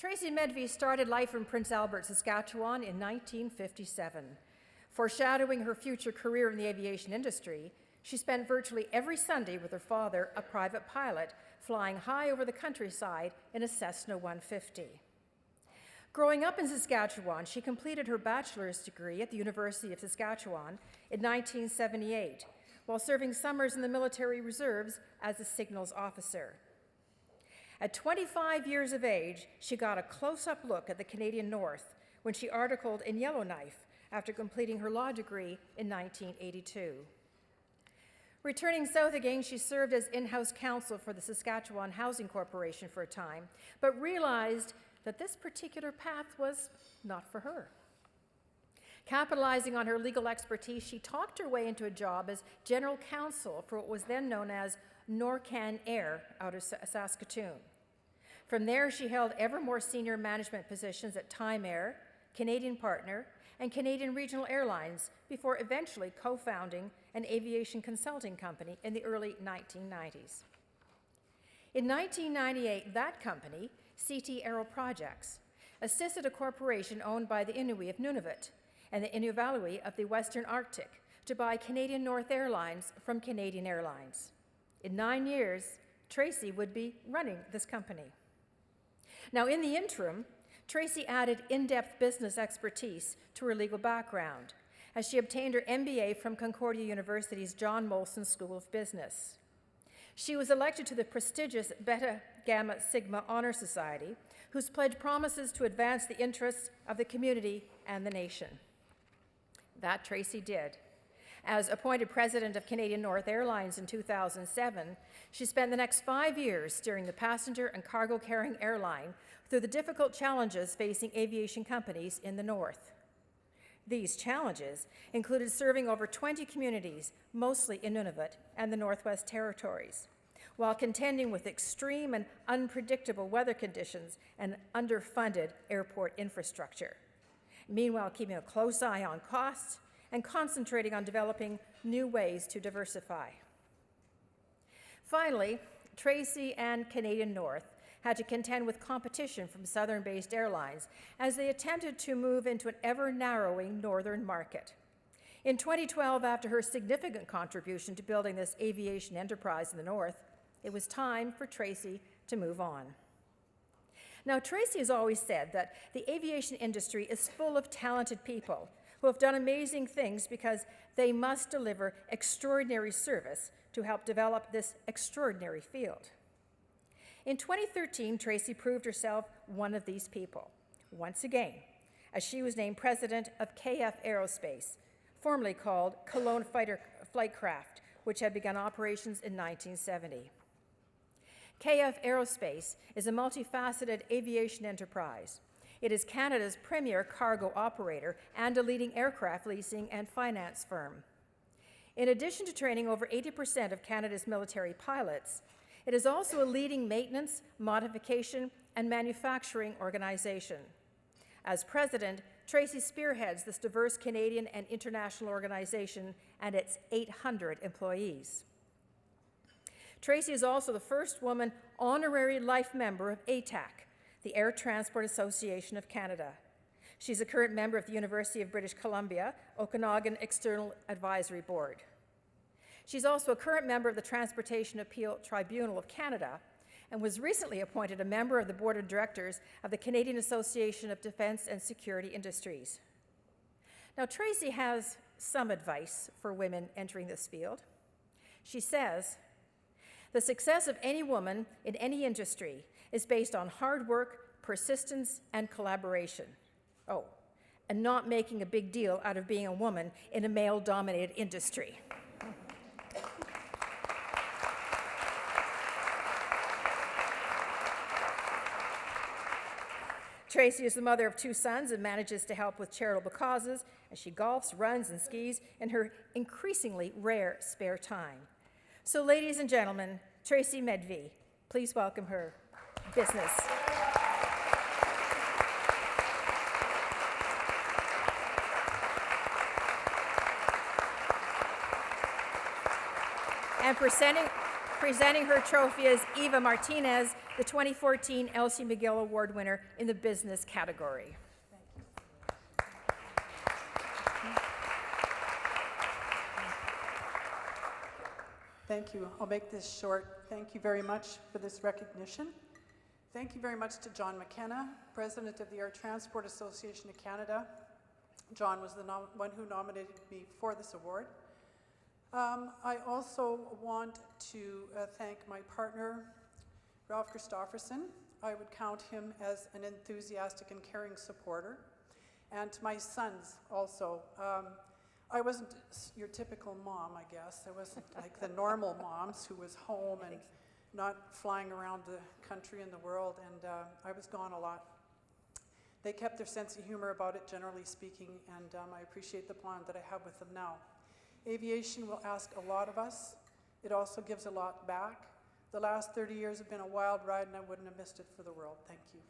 Tracy Medve started life in Prince Albert, Saskatchewan in 1957. Foreshadowing her future career in the aviation industry, she spent virtually every Sunday with her father, a private pilot, flying high over the countryside in a Cessna 150. Growing up in Saskatchewan, she completed her bachelor's degree at the University of Saskatchewan in 1978, while serving summers in the military reserves as a signals officer. At 25 years of age, she got a close-up look at the Canadian North when she articled in Yellowknife after completing her law degree in 1982. Returning south again, she served as in-house counsel for the Saskatchewan Housing Corporation for a time, but realized that this particular path was not for her. Capitalizing on her legal expertise, she talked her way into a job as general counsel for what was then known as Norcan Air out of Saskatoon. From there, she held ever more senior management positions at Time Air, Canadian Partner, and Canadian Regional Airlines before eventually co-founding an aviation consulting company in the early 1990s. In 1998, that company, CT Aero Projects, assisted a corporation owned by the Inuit of Nunavut and the Inuvialuit of the Western Arctic to buy Canadian North Airlines from Canadian Airlines. In 9 years, Tracy would be running this company. Now, in the interim, Tracy added in-depth business expertise to her legal background as she obtained her MBA from Concordia University's John Molson School of Business. She was elected to the prestigious Beta Gamma Sigma Honor Society, whose pledge promises to advance the interests of the community and the nation. That Tracy did. As appointed president of Canadian North Airlines in 2007, she spent the next 5 years steering the passenger and cargo-carrying airline through the difficult challenges facing aviation companies in the North. These challenges included serving over 20 communities, mostly in Nunavut and the Northwest Territories, while contending with extreme and unpredictable weather conditions and underfunded airport infrastructure. Meanwhile, keeping a close eye on costs and concentrating on developing new ways to diversify. Finally, Tracy and Canadian North had to contend with competition from southern-based airlines as they attempted to move into an ever-narrowing northern market. In 2012, after her significant contribution to building this aviation enterprise in the North, it was time for Tracy to move on. Now, Tracy has always said that the aviation industry is full of talented people who have done amazing things because they must deliver extraordinary service to help develop this extraordinary field. In 2013, Tracy proved herself one of these people, once again, as she was named president of KF Aerospace, formerly called Cologne Flight Craft, which had begun operations in 1970. KF Aerospace is a multifaceted aviation enterprise. It is Canada's premier cargo operator and a leading aircraft leasing and finance firm. In addition to training over 80% of Canada's military pilots, it is also a leading maintenance, modification, and manufacturing organization. As president, Tracy spearheads this diverse Canadian and international organization and its 800 employees. Tracy is also the first woman honorary life member of ATAC, the Air Transport Association of Canada. She's a current member of the University of British Columbia Okanagan External Advisory Board. She's also a current member of the Transportation Appeal Tribunal of Canada and was recently appointed a member of the Board of Directors of the Canadian Association of Defence and Security Industries. Now, Tracy has some advice for women entering this field. She says, "The success of any woman in any industry is based on hard work, persistence, and collaboration. Oh, and not making a big deal out of being a woman in a male-dominated industry." Tracy is the mother of 2 sons and manages to help with charitable causes as she golfs, runs, and skis in her increasingly rare spare time. So, ladies and gentlemen, Tracy Medve, please welcome her. Business. And presenting Presenting her trophy is Eva Martinez, the 2014 Elsie McGill Award winner in the business category. Thank you. I'll make this short. Thank you very much for this recognition. Thank you very much to John McKenna, President of the Air Transport Association of Canada. John was the one who nominated me for this award. I also want to thank my partner, Ralph Christofferson. I would count him as an enthusiastic and caring supporter. And to my sons also. I wasn't your typical mom, I guess. I wasn't like the normal moms who was home and not flying around the country and the world, and I was gone a lot. They kept their sense of humor about it, generally speaking, and I appreciate the bond that I have with them now. Aviation will ask a lot of us. It also gives a lot back. The last 30 years have been a wild ride, and I wouldn't have missed it for the world. Thank you.